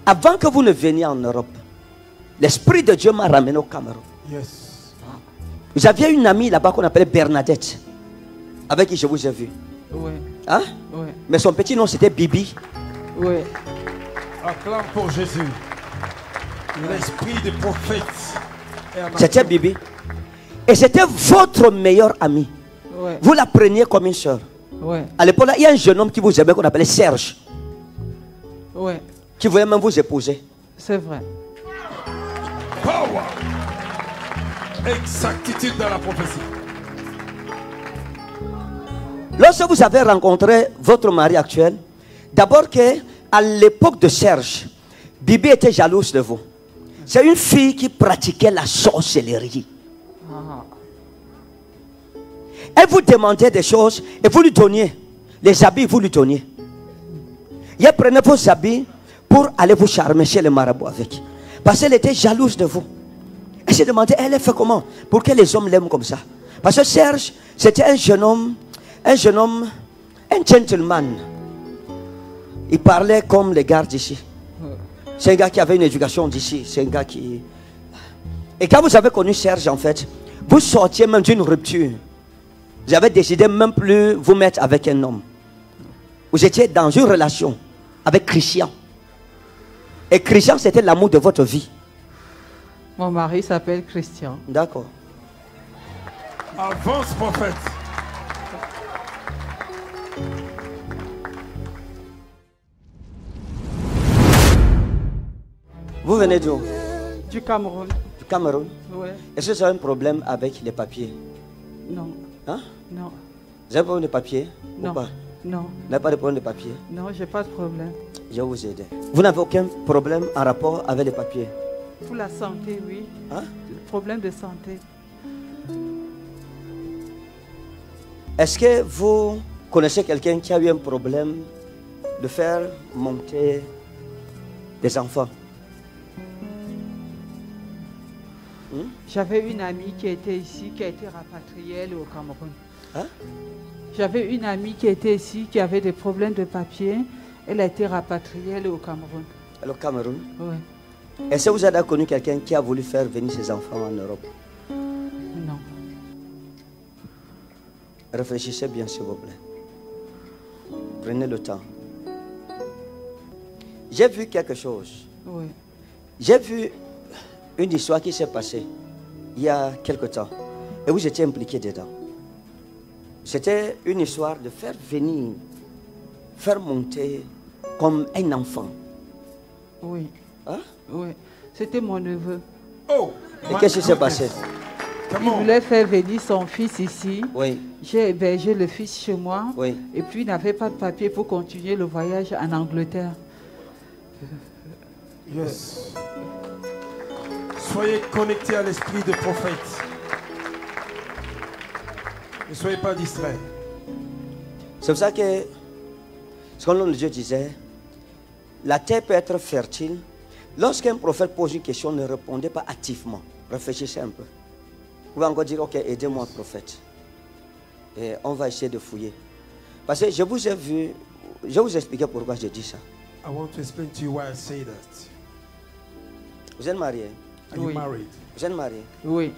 Avant que vous ne veniez en Europe, l'Esprit de Dieu m'a ramené au Cameroun. Yes. J'avais une amie là-bas qu'on appelait Bernadette, avec qui je vous ai vu. Oui. Hein? Oui. Mais son petit nom c'était Bibi. Oui. Acclame pour Jésus. L'esprit des prophètes. C'était Bibi. Et c'était votre meilleur ami. Oui. Vous la preniez comme une soeur. Oui. À l'époque, il y a un jeune homme qui vous aimait qu'on appelait Serge, Oui. qui voulait même vous épouser. C'est vrai. Power. Exactitude dans la prophétie. Lorsque vous avez rencontré votre mari actuel, d'abord que à l'époque de Serge, Bibi était jalouse de vous. C'est une fille qui pratiquait la sorcellerie. Ah. Elle vous demandait des choses et vous lui donniez. Les habits, vous lui donniez. Et elle prenait vos habits pour aller vous charmer chez le marabout avec. Parce qu'elle était jalouse de vous. Elle se demandait, elle fait comment? Pour que les hommes l'aiment comme ça. Parce que Serge, c'était un jeune homme, un gentleman. Il parlait comme les gars d'ici. C'est un gars qui avait une éducation d'ici. C'est un gars qui... Et quand vous avez connu Serge, en fait, vous sortiez même d'une rupture. Vous avez décidé même plus vous mettre avec un homme. Vous étiez dans une relation avec Christian. Et Christian, c'était l'amour de votre vie. Mon mari s'appelle Christian. D'accord. Avance, prophète. Vous venez d'où? Du Cameroun. Du Cameroun. Oui. Est-ce que vous avez un problème avec les papiers? Non. Hein? Non. Vous avez un problème de papiers? Non. Ou pas? Non. Vous n'avez pas de problème de papiers? Non, j'ai pas de problème. Je vais vous aider. Vous n'avez aucun problème en rapport avec les papiers? Pour la santé, oui. Hein? Le problème de santé. Est-ce que vous connaissez quelqu'un qui a eu un problème de faire monter des enfants? J'avais une amie qui était ici, qui a été rapatriée elle, au Cameroun. Hein? J'avais une amie qui était ici, qui avait des problèmes de papier. Elle a été rapatriée elle, au Cameroun. Le Cameroun? Oui. Est-ce que vous avez connu quelqu'un qui a voulu faire venir ses enfants en Europe? Non. Réfléchissez bien, s'il vous plaît. Prenez le temps. J'ai vu quelque chose. Oui. J'ai vu une histoire qui s'est passée il y a quelque temps. Et vous étiez impliqué dedans. C'était une histoire de faire venir, faire monter comme un enfant. Oui. Hein? Oui. C'était mon neveu. Oh! Et qu'est-ce qui s'est passé? Il voulait faire venir son fils ici. Oui. J'ai hébergé le fils chez moi. Oui. Et puis il n'avait pas de papier pour continuer le voyage en Angleterre. Yes. Soyez connectés à l'esprit de prophète. Ne soyez pas distraits. C'est pour ça que, ce que l'homme de Dieu disait, la terre peut être fertile. Lorsqu'un prophète pose une question, ne répondez pas activement. Réfléchissez un peu. Vous pouvez encore dire, ok, aidez-moi, prophète. Et on va essayer de fouiller. Parce que je vous ai vu, je vais vous expliquer pourquoi j'ai dit ça. I want to explain to you why I say that. Vous êtes marié? Are you Oui. married? Vous êtes marié? Oui.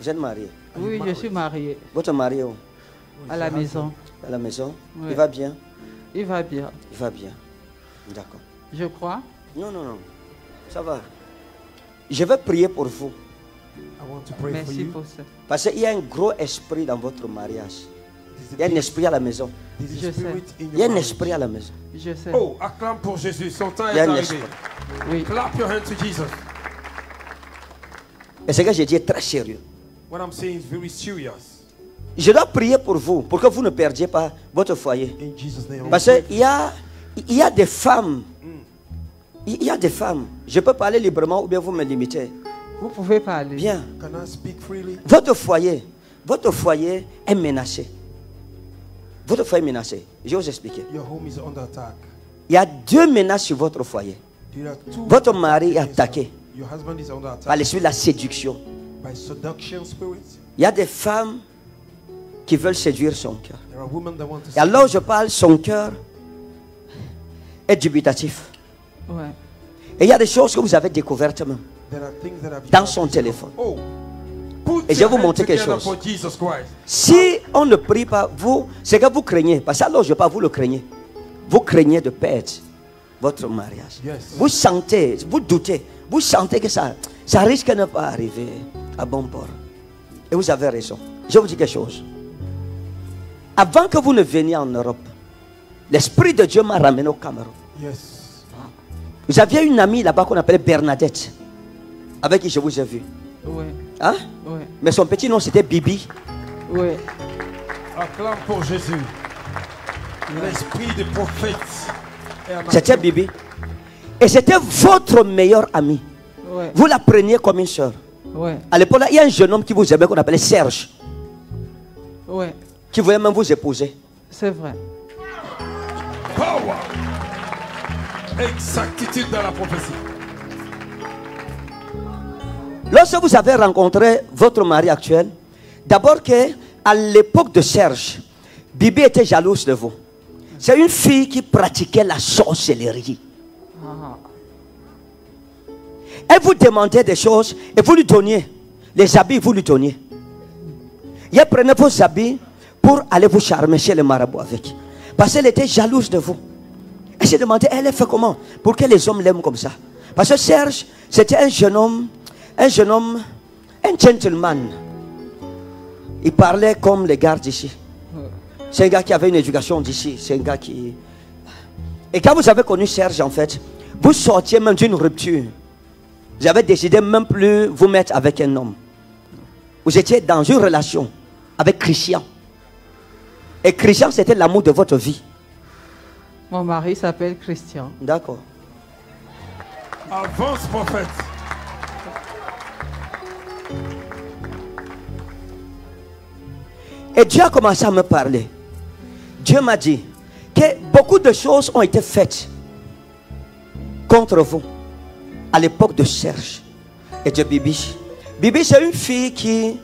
Vous êtes marié? Oui, je suis mariée. Votre mari est où? À la maison. À la maison? Oui. Il va bien? Il va bien. Il va bien. D'accord. Je crois. Non, non, non. Ça va. Je vais prier pour vous. I want to pray for Merci you. pour ça. Parce qu'il y a un gros esprit dans votre mariage. Il y a un esprit à la maison. There's a Je sais. spirit in Il y a your un marriage. esprit à la maison. Je sais. Oh, acclame pour Jésus. Son temps Il y est a un arrivé. esprit. Oui. Clap your hands to Jesus. Et ce que j'ai dit est très sérieux. What I'm saying is very serious. Je dois prier pour vous, pour que vous ne perdiez pas votre foyer. In Jesus' name. Parce qu'il y a des femmes. Il y a des femmes. Je peux parler librement ou bien vous me limitez. Vous pouvez parler. Bien. Can I speak freely? Votre foyer est menacé. Votre foyer est menacé. Je vais vous expliquer. Your home is under attack. Il y a deux menaces sur votre foyer. There are two Votre mari est against attaqué Your husband is under par attack l'esprit de la séduction. by seduction spirits. Il y a des femmes qui veulent séduire son cœur. There are women that want to Et alors je parle, son cœur est dubitatif. Ouais. Et il y a des choses que vous avez découvertes même There are things that have dans son téléphone. Oh, put Et je vais your vous hands montrer quelque together chose. for Jesus Christ. Si on ne prie pas, vous, c'est que vous craignez. Parce que alors je pas, vous le craignez. Vous craignez de perdre votre mariage. Yes. Vous sentez, vous doutez, vous sentez que ça risque de ne pas arriver à bon port. Et vous avez raison. Je vous dis quelque chose. Avant que vous ne veniez en Europe, l'Esprit de Dieu m'a ramené au Cameroun. Yes. Vous aviez une amie là-bas qu'on appelait Bernadette, avec qui je vous ai vu. Ouais. Hein? Ouais. Mais son petit nom c'était Bibi. Ouais. Acclame pour Jésus. L'esprit des prophètes est en C'était action. Bibi. Et c'était votre meilleur ami. Ouais. Vous la preniez comme une soeur. Ouais. À l'époque, là, il y a un jeune homme qui vous aimait qu'on appelait Serge, Ouais. qui voulait même vous épouser. C'est vrai. Power. Exactitude dans la prophétie. Lorsque vous avez rencontré votre mari actuel, d'abord que à l'époque de Serge, Bibi était jalouse de vous. C'est une fille qui pratiquait la sorcellerie. Ah. Elle vous demandait des choses et vous lui donniez. Les habits, vous lui donniez. Et elle prenait vos habits pour aller vous charmer chez le marabout avec. Parce qu'elle était jalouse de vous. Elle se demandait, elle a fait comment pour que les hommes l'aiment comme ça. Parce que Serge, c'était un gentleman. Il parlait comme les gars d'ici. C'est un gars qui avait une éducation d'ici. C'est un gars qui... Et quand vous avez connu Serge, en fait, vous sortiez même d'une rupture. Vous avez décidé même plus vous mettre avec un homme. Vous étiez dans une relation avec Christian. Et Christian, c'était l'amour de votre vie. Mon mari s'appelle Christian. D'accord. Avance, prophète. Et Dieu a commencé à me parler. Dieu m'a dit que beaucoup de choses ont été faites contre vous à l'époque de Serge et de Bibi. Bibi, c'est une fille qui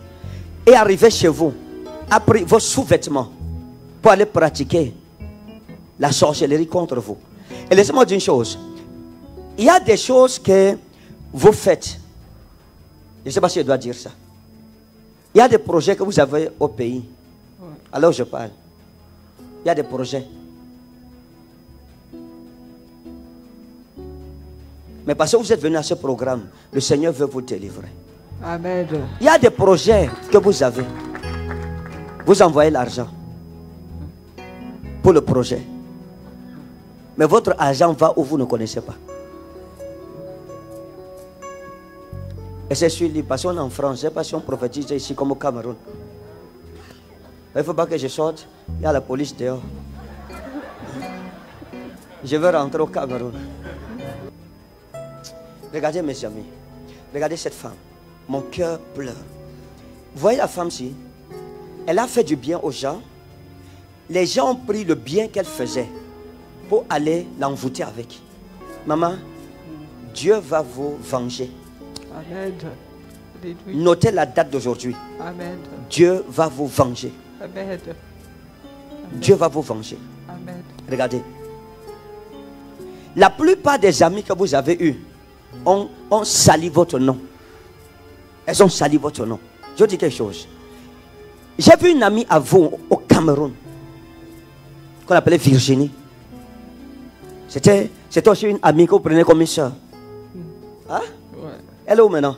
est arrivée chez vous, a pris vos sous-vêtements pour aller pratiquer la sorcellerie contre vous. Et laissez-moi dire une chose. Il y a des choses que vous faites. Je ne sais pas si je dois dire ça. Il y a des projets que vous avez au pays. Alors je parle. Il y a des projets. Mais parce que vous êtes venu à ce programme, le Seigneur veut vous délivrer. Amen. Il y a des projets que vous avez. Vous envoyez l'argent pour le projet. Mais votre argent va où vous ne connaissez pas. Et c'est sur lui, parce qu'on est en France, je ne sais pas si on prophétise ici comme au Cameroun. Il ne faut pas que je sorte, il y a la police dehors. Je veux rentrer au Cameroun. Regardez mes amis, regardez cette femme. Mon cœur pleure. Vous voyez la femme-ci? Elle a fait du bien aux gens. Les gens ont pris le bien qu'elle faisait pour aller l'envoûter avec. Maman, Dieu va vous venger. Amen. Alléluia. Notez la date d'aujourd'hui. Amen. Dieu va vous venger. Amen. Dieu va vous venger. Amen. Regardez. La plupart des amis que vous avez eus ont sali votre nom. Elles ont sali votre nom. Je vous dis quelque chose. J'ai vu une amie à vous au Cameroun qu'on appelait Virginie. C'était aussi une amie que vous prenez comme une soeur. Hein? Ouais. Elle est où maintenant?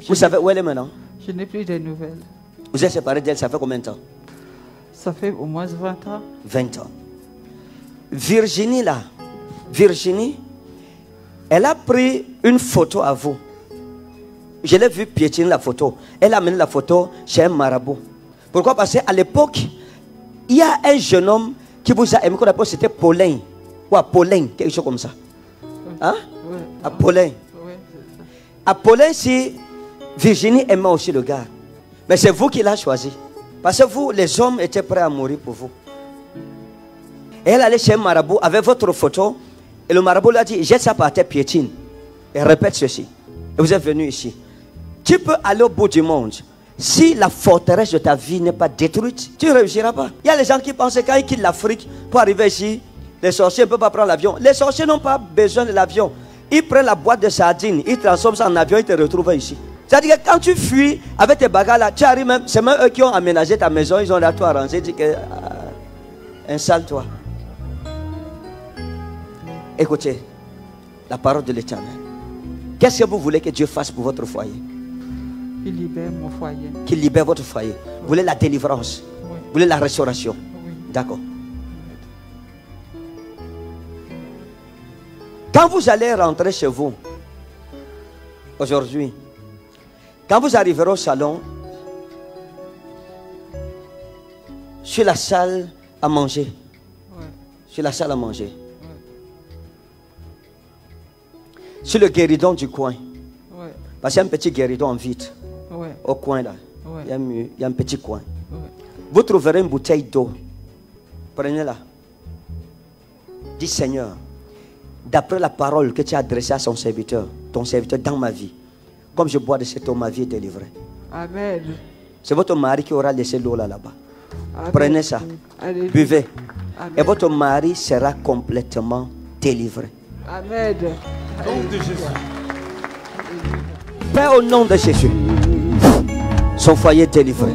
Vous savez où elle est maintenant? Je n'ai plus de nouvelles. Vous êtes séparés d'elle, ça fait combien de temps? Ça fait au moins 20 ans. 20 ans. Virginie là, Virginie, elle a pris une photo à vous. Je l'ai vu piétiner la photo. Elle a amené la photo chez un marabout. Pourquoi? Parce qu'à l'époque, il y a un jeune homme qui vous a aimé, qu'on appelle, c'était Paulin. Ou Paulin, quelque chose comme ça. Hein? Ouais. À Paulin. Ouais, c'est ça. À Paulin, si Virginie aimait aussi le gars. Mais c'est vous qui l'avez choisi. Parce que vous, les hommes, étaient prêts à mourir pour vous. Et elle allait chez un marabout avec votre photo. Et le marabout lui a dit, jette ça par terre, piétine. Et répète ceci. Et vous êtes venu ici. Tu peux aller au bout du monde. Si la forteresse de ta vie n'est pas détruite, tu ne réussiras pas. Il y a les gens qui pensent que quand ils quittent l'Afrique pour arriver ici, Les sorciers ne peuvent pas prendre l'avion. Les sorciers n'ont pas besoin de l'avion. Ils prennent la boîte de sardines, ils transforment ça en avion, ils te retrouvent ici. C'est-à-dire que quand tu fuis avec tes bagages là, tu arrives même, c'est même eux qui ont aménagé ta maison, ils ont là tout arrangé, dit que installe-toi. Écoutez, la parole de l'Éternel. Qu'est-ce que vous voulez que Dieu fasse pour votre foyer? Qu'il libère mon foyer. Qu'il libère votre foyer. Vous voulez la délivrance? Oui. Vous voulez la restauration? Oui. D'accord. Quand vous allez rentrer chez vous, aujourd'hui, quand vous arriverez au salon, sur la salle à manger, Ouais. sur la salle à manger, Ouais. sur le guéridon du coin, Ouais. parce qu'il y a un petit guéridon en vitre, Ouais. au coin là, Ouais. il y a un petit coin. Ouais. Vous trouverez une bouteille d'eau, prenez-la. Dis Seigneur, d'après la parole que tu as adressée à son serviteur, ton serviteur dans ma vie, comme je bois de cette eau, ma vie est délivrée. Amen. C'est votre mari qui aura laissé l'eau là-bas. Amen. Prenez ça, Alléluia. buvez. Amen. Et votre mari sera complètement délivré. Amen. Nom de Jésus. Père, au nom de Jésus, son foyer est délivré.